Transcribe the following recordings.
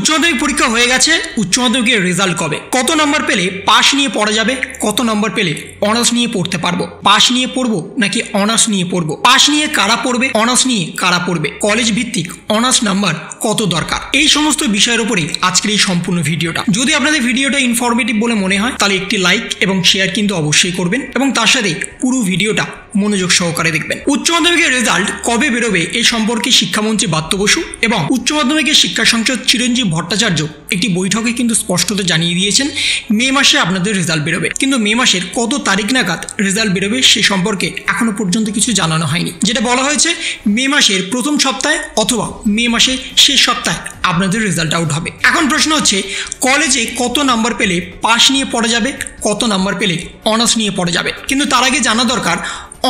উচ্চ মাধ্যমিক পরীক্ষা হয়ে গেছে, উচ্চ মাধ্যমিকের রেজাল্ট কবে? কত নম্বর পেলে পাস নিয়ে পড়া যাবে? কত নম্বর পেলে অনার্স নিয়ে পড়তে পারবো? পাস নিয়ে পড়বো নাকি অনার্স নিয়ে পড়বো? পাস নিয়ে কারা পড়বে, অনার্স নিয়ে কারা পড়বে, কলেজ ভিত্তিক অনার্স নাম্বার কত দরকার, এই সমস্ত বিষয়ের উপরেই আজকের এই সম্পূর্ণ ভিডিওটা। যদি আপনাদের ভিডিওটা ইনফরমেটিভ বলে মনে হয় তাহলে একটি লাইক এবং শেয়ার কিন্তু অবশ্যই করবেন এবং তার সাথে পুরো ভিডিওটা মনোযোগ সহকারে দেখবেন। উচ্চ মাধ্যমিকের রেজাল্ট কবে বেরোবে এই সম্পর্কে শিক্ষামন্ত্রী ব্রাত্য বসু এবং উচ্চ মাধ্যমিকের শিক্ষা সংসদ চিরঞ্জীব ভট্টাচার্য একটি বৈঠকে কিন্তু স্পষ্টত জানিয়ে দিয়েছেন মে মাসে আপনাদের রেজাল্ট বেরোবে। কিন্তু মে মাসের কত তারিখ নাগাদ রেজাল্ট বেরোবে সে সম্পর্কে এখনো পর্যন্ত কিছু জানানো হয়নি। যেটা বলা হয়েছে মে মাসের প্রথম সপ্তাহে অথবা মে মাসের শেষ সপ্তাহে আপনাদের রেজাল্ট আউট হবে। এখন প্রশ্ন হচ্ছে কলেজে কত নাম্বার পেলে পাস নিয়ে পড়া যাবে, কত নাম্বার পেলে অনার্স নিয়ে পড়া যাবে। কিন্তু তার আগে জানা দরকার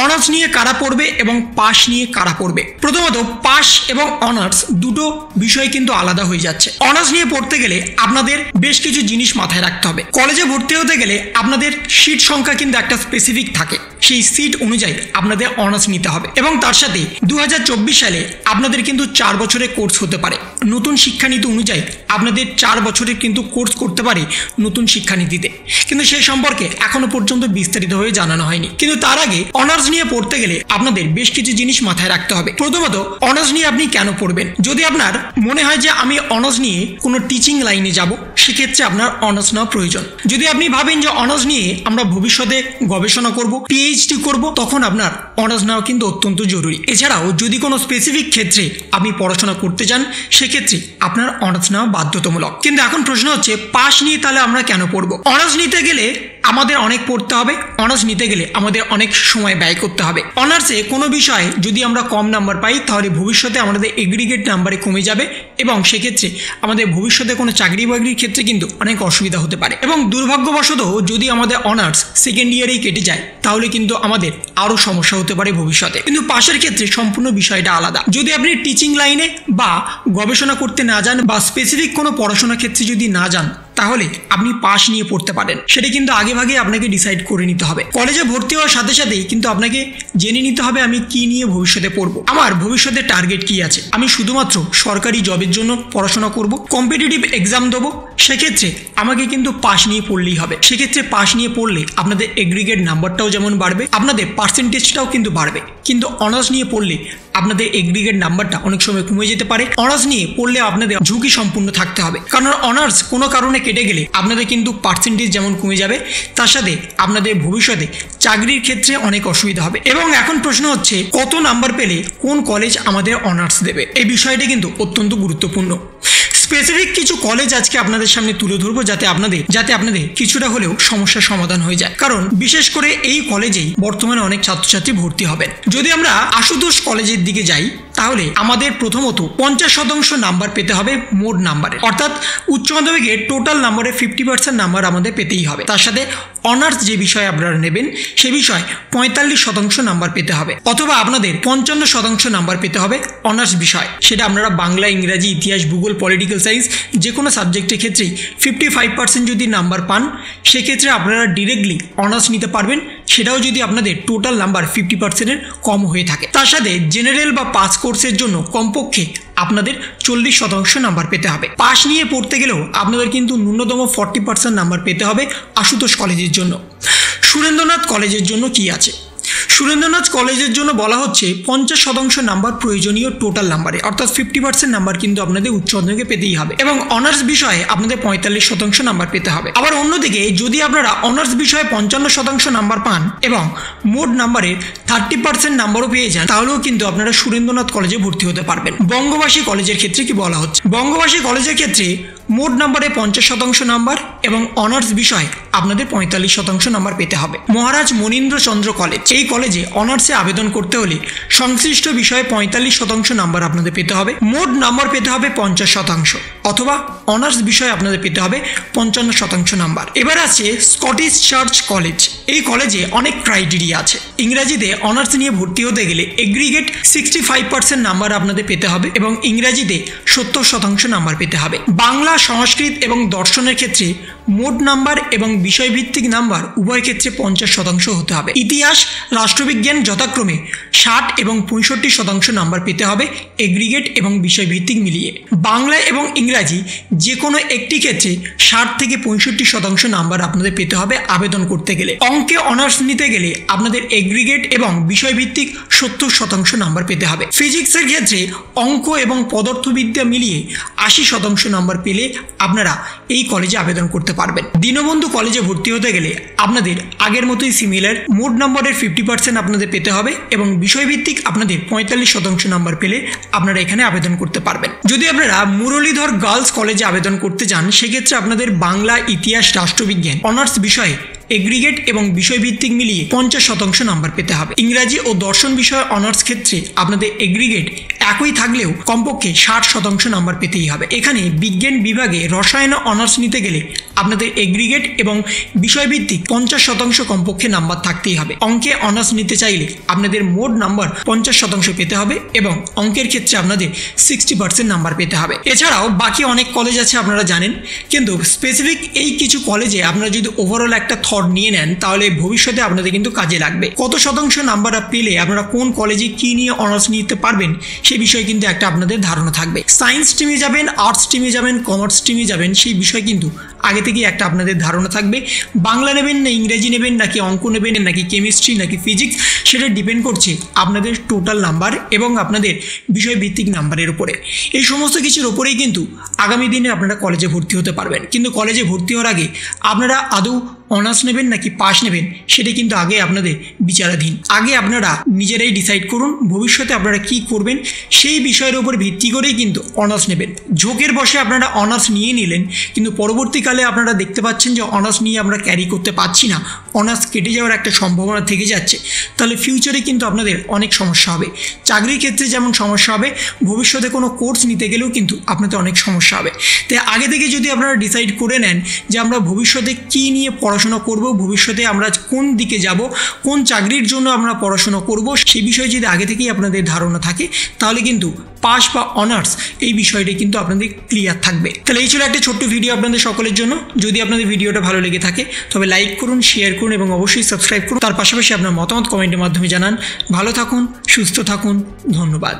অনার্স নিয়ে কারা পড়বে এবং পাস নিয়ে কারা পড়বে। প্রথমত পাস এবং অনার্স দুটো বিষয় কিন্তু আলাদা হয়ে যাচ্ছে। অনার্স নিয়ে পড়তে গেলে আপনাদের বেশ কিছু জিনিস মাথায় রাখতে হবে। কলেজে ভর্তি হতে গেলে আপনাদের সিট সংখ্যা কিন্তু একটা স্পেসিফিক থাকে, সেই সিট অনুযায়ী আপনাদের অনার্স নিতে হবে এবং তার সাথে 2024 সালে আপনাদের কিন্তু 4 বছরের কোর্স হতে পারে। নতুন শিক্ষানীতি অনুযায়ী আপনাদের 4 বছরের কিন্তু কোর্স করতে পারে নতুন শিক্ষানীতিতে, কিন্তু সেই সম্পর্কে এখনো পর্যন্ত বিস্তারিতভাবে জানানো হয়নি। কিন্তু তার আগে অনার্স নিয়ে পড়তে গেলে আপনাদের বেশ কিছু জিনিস মাথায় রাখতে হবে। প্রথমত অনার্স নিয়ে আপনি কেন পড়বেন। যদি আপনার মনে হয় যে আমি অনার্স নিয়ে কোনো টিচিং লাইনে যাব, সেক্ষেত্রে আপনার অনার্স নেওয়া প্রয়োজন। যদি আপনি ভাবেন যে অনার্স নিয়ে আমরা ভবিষ্যতে গবেষণা করব, পিএইচডি করব, তখন আপনার অনার্স নেওয়া কিন্তু অত্যন্ত জরুরি। এছাড়াও যদি কোনো স্পেসিফিক ক্ষেত্রে আপনি পড়াশোনা করতে চান, সেক্ষেত্রে আপনার অনার্স নেওয়া বাধ্যতামূলক। কিন্তু এখন প্রশ্ন হচ্ছে পাস নিয়ে তাহলে আমরা কেন পড়বো। অনার্স নিতে গেলে আমাদের অনেক পড়তে হবে, অনার্স নিতে গেলে আমাদের অনেক সময় ব্যয় করতে হবে। অনার্সে কোনো বিষয়ে যদি আমরা কম নাম্বার পাই তাহলে ভবিষ্যতে আমাদের এগ্রিগেট নাম্বারে কমে যাবে এবং সেক্ষেত্রে আমাদের ভবিষ্যতে কোনো চাকরি বাকরির ক্ষেত্রে কিন্তু অনেক অসুবিধা হতে পারে এবং দুর্ভাগ্যবশত যদি আমাদের অনার্স সেকেন্ড ইয়ারেই কেটে যায় তাহলে কিন্তু আমাদের আরও সমস্যা হতে পারে ভবিষ্যতে। কিন্তু পাশের ক্ষেত্রে সম্পূর্ণ বিষয়টা আলাদা। যদি আপনি টিচিং লাইনে বা গবেষণা করতে না যান বা স্পেসিফিক কোনো পড়াশোনার ক্ষেত্রে যদি না যান, তাহলে আপনি পাস নিয়ে পড়তে পারেন। সেটা কিন্তু আগেভাগে আপনাকে ডিসাইড করে নিতে হবে। কলেজে ভর্তি হওয়ার সাথে সাথেই কিন্তু আপনাকে জেনে নিতে হবে আমি কি নিয়ে ভবিষ্যতে পড়বো, আমার ভবিষ্যতে টার্গেট কি আছে। আমি শুধুমাত্র সরকারি জবের জন্য পড়াশোনা করব, কম্পিটিটিভ এক্সাম দেবো, সেক্ষেত্রে আমাকে কিন্তু পাস নিয়ে পড়লেই হবে। সেক্ষেত্রে পাস নিয়ে পড়লে আপনাদের এগ্রিগেট নাম্বারটাও যেমন বাড়বে, আপনাদের পার্সেন্টেজটাও কিন্তু বাড়বে। কিন্তু অনার্স নিয়ে পড়লে আপনাদের এগ্রিগেট নাম্বারটা অনেক সময় কমে যেতে পারে। অনার্স নিয়ে পড়লে আপনাদের ঝুঁকি সম্পূর্ণ থাকতে হবে, কারণ অনার্স কোনো কারণে কেটে গেলে আপনাদের কিন্তু পার্সেন্টেজ যেমন কমে যাবে, তার সাথে আপনাদের ভবিষ্যতে চাকরির ক্ষেত্রে অনেক অসুবিধা হবে। এবং এখন প্রশ্ন হচ্ছে কত নাম্বার পেলে কোন কলেজ আমাদের অনার্স দেবে। এই বিষয়টা কিন্তু অত্যন্ত গুরুত্বপূর্ণ। স্পেসিফিক কিছু কলেজ আজকে আপনাদের সামনে তুলে ধরবো যাতে আপনাদের কিছুটা হলেও সমস্যার সমাধান হয়ে যায়, কারণ বিশেষ করে এই কলেজেই বর্তমানে অনেক ছাত্রছাত্রী ভর্তি হবেন। যদি আমরা আশুতোষ কলেজের দিকে যাই তাহলে আমাদের প্রথমত 50% নাম্বার পেতে হবে মোট নাম্বারে, অর্থাৎ উচ্চ মাধ্যমিকের টোটাল নাম্বারে 50% নাম্বার আমাদের পেতেই হবে। তার সাথে অনার্স যে বিষয়ে আপনারা নেবেন সে বিষয়ে 45% নাম্বার পেতে হবে, অথবা আপনাদের 55% নাম্বার পেতে হবে অনার্স বিষয়। সেটা আপনারা বাংলা, ইংরাজি, ইতিহাস, ভূগোল, পলিটিক্যাল সায়েন্স যে কোনো সাবজেক্টের ক্ষেত্রেই 55% যদি নাম্বার পান, সেক্ষেত্রে আপনারা ডিরেক্টলি অনার্স নিতে পারবেন, সেটাও যদি আপনাদের টোটাল নাম্বার 50%-এর কম হয়ে থাকে। তার সাথে জেনারেল বা পাস কোর্সের জন্য কমপক্ষে আপনাদের 40% নাম্বার পেতে হবে। পাস নিয়ে পড়তে গেলেও আপনাদের কিন্তু ন্যূনতম 40% নাম্বার পেতে হবে আশুতোষ কলেজের জন্য। সুরেন্দ্রনাথ কলেজের জন্য কি আছে? সুরেন্দ্রনাথ কলেজের জন্য বলা হচ্ছে 50% নাম্বার প্রয়োজনীয় টোটাল নাম্বারে, অর্থাৎ 50% নাম্বার কিন্তু আপনাদের উচ্চ মাধ্যমিকে পেতেই হবে এবং অনার্স বিষয়ে আপনাদের 45% নাম্বার পেতে হবে। আবার অন্যদিকে যদি আপনারা অনার্স বিষয়ে 55% নাম্বার পান এবং মোট নাম্বারের 30% নাম্বারও পেয়ে যান, তাহলেও কিন্তু আপনারা সুরেন্দ্রনাথ কলেজে ভর্তি হতে পারবেন। বঙ্গবাসী কলেজের ক্ষেত্রে কি বলা হচ্ছে? বঙ্গবাসী কলেজের ক্ষেত্রে মোট নাম্বারে 50% নাম্বার এবং অনার্স বিষয়ে আপনাদের 45% নাম্বার পেতে হবে। মহারাজ মনীন্দ্রচন্দ্র কলেজ, এই কলেজে অনার্সে আবেদন করতে হলে সংশ্লিষ্ট বিষয়ে 45% নাম্বার আপনাদের পেতে হবে। মোট নাম্বার পেতে হবে 50%, অথবা অনার্স বিষয়ে আপনাদের পেতে হবে 55% নাম্বার। এবার আছে স্কটিশ চার্চ কলেজ, এই কলেজে অনেক ক্রাইটেরিয়া আছে। ইংরাজিতে অনার্স নিয়ে ভর্তি হতে গেলে এগ্রিগেট 65% নাম্বার আপনাদের পেতে হবে এবং ইংরাজিতে 70% নাম্বার পেতে হবে। বাংলা সংস্কৃত এবং দর্শনের ক্ষেত্রে মোট নাম্বার এবং বিষয়ভিত্তিক নাম্বার উভয় ক্ষেত্রে 50% হতে হবে। ইতিহাস, রাষ্ট্রবিজ্ঞান যথাক্রমে 60 এবং 65% নাম্বার পেতে হবে এগ্রিগেট এবং বিষয়ভিত্তিক মিলিয়ে। বাংলা এবং ইংরাজি যে কোনো একটি ক্ষেত্রে 60 থেকে 65% নাম্বার আপনাদের পেতে হবে আবেদন করতে গেলে। অঙ্কে অনার্স নিতে গেলে আপনাদের এগ্রিগেট এবং বিষয়ভিত্তিক 70% নাম্বার পেতে হবে। ফিজিক্সের ক্ষেত্রে অঙ্ক এবং পদার্থবিদ্যা মিলিয়ে 80% নাম্বার পেলে আপনারা এই কলেজে আবেদন করতে পারবেন। দীনবন্ধু কলেজে ভর্তি হতে গেলে আপনাদের আগের মতোই সিমিলার মোট নম্বরের 50% আপনাদের পেতে হবে এবং বিষয়ভিত্তিক আপনাদের 45% নাম্বার পেলে আপনারা এখানে আবেদন করতে পারবেন। যদি আপনারা মুরলীধর গার্লস কলেজে আবেদন করতে চান সেক্ষেত্রে আপনাদের বাংলা, ইতিহাস, রাষ্ট্রবিজ্ঞান অনার্স বিষয়ে এগ্রিগেট এবং বিষয়ভিত্তিক মিলিয়ে 50% নাম্বার পেতে হবে। ইংরাজি ও দর্শন বিষয়ে অনার্স ক্ষেত্রে আপনাদের এগ্রিগেট একই থাকলেও কমপক্ষে 60% নাম্বার পেতেই হবে। এখানে বিজ্ঞান বিভাগে রসায়ন অনার্স নিতে গেলে আপনাদের এগ্রিগেট এবং বিষয়ভিত্তিক 50% কমপক্ষে নাম্বার থাকতেই হবে। অঙ্কে অনার্স নিতে চাইলে আপনাদের মোট নাম্বার 50% পেতে হবে এবং অঙ্কের ক্ষেত্রে আপনাদের 60% নাম্বার পেতে হবে। এছাড়াও বাকি অনেক কলেজ আছে আপনারা জানেন, কিন্তু স্পেসিফিক এই কিছু কলেজে আপনারা যদি ওভারঅল একটা থট নিয়ে নেন তাহলে ভবিষ্যতে আপনাদের কিন্তু কাজে লাগবে। কত শতাংশ নাম্বার পেলে আপনারা কোন কলেজে কি নিয়ে অনার্স নিতে পারবেন সেই বিষয়ে কিন্তু একটা আপনাদের ধারণা থাকবে। সায়েন্স স্ট্রিমে যাবেন, আর্টস স্ট্রিমে যাবেন, কমার্স স্ট্রিমে যাবেন সেই বিষয়ে কিন্তু আগে থেকেই একটা আপনাদের ধারণা থাকবে। বাংলা নেবেন না ইংরেজি নেবেন নাকি অঙ্ক নেবেন নাকি কেমিস্ট্রি নাকি ফিজিক্স সেটা ডিপেন্ড করছে আপনাদের টোটাল নাম্বার এবং আপনাদের বিষয়ভিত্তিক নাম্বারের উপরে। এই সমস্ত কিছুর উপরেই কিন্তু আগামী দিনে আপনারা কলেজে ভর্তি হতে পারবেন। কিন্তু কলেজে ভর্তি হওয়ার আগে আপনারা আদৌ অনার্স নেবেন নাকি পাস নেবেন সেটা কিন্তু আগে আপনাদের বিচারাধীন। আগে আপনারা নিজেরাই ডিসাইড করুন ভবিষ্যতে আপনারা কি করবেন, সেই বিষয়ের উপর ভিত্তি করেই কিন্তু অনার্স নেবেন। ঝোঁকের বসে আপনারা অনার্স নিয়ে নিলেন কিন্তু পরবর্তীকালে আপনারা দেখতে পাচ্ছেন যে অনার্স নিয়ে আমরা ক্যারি করতে পারছি না, অনার্স কেটে যাওয়ার একটা সম্ভাবনা থেকে যাচ্ছে, তাহলে ফিউচারে কিন্তু আপনাদের অনেক সমস্যা হবে। চাকরির ক্ষেত্রে যেমন সমস্যা হবে, ভবিষ্যতে কোনো কোর্স নিতে গেলেও কিন্তু আপনাদের অনেক সমস্যা হবে। তাই আগে থেকে যদি আপনারা ডিসাইড করে নেন যে আমরা ভবিষ্যতে কী নিয়ে পড়াশোনা করব, ভবিষ্যতে আমরা কোন দিকে যাব, কোন চাকরির জন্য আমরা পড়াশোনা করব, সেই বিষয়ে যদি আগে থেকেই আপনাদের ধারণা থাকে তাহলে কিন্তু পাস বা অনার্স এই বিষয়টি কিন্তু আপনাদের ক্লিয়ার থাকবে। তাহলে এই ছিল একটা ছোট্ট ভিডিও আপনাদের সকলের জন্য। যদি আপনাদের ভিডিওটা ভালো লেগে থাকে তবে লাইক করুন, শেয়ার করুন এবং অবশ্যই সাবস্ক্রাইব করুন। তার পাশাপাশি আপনার মতামত কমেন্টের মাধ্যমে জানান। ভালো থাকুন, সুস্থ থাকুন, ধন্যবাদ।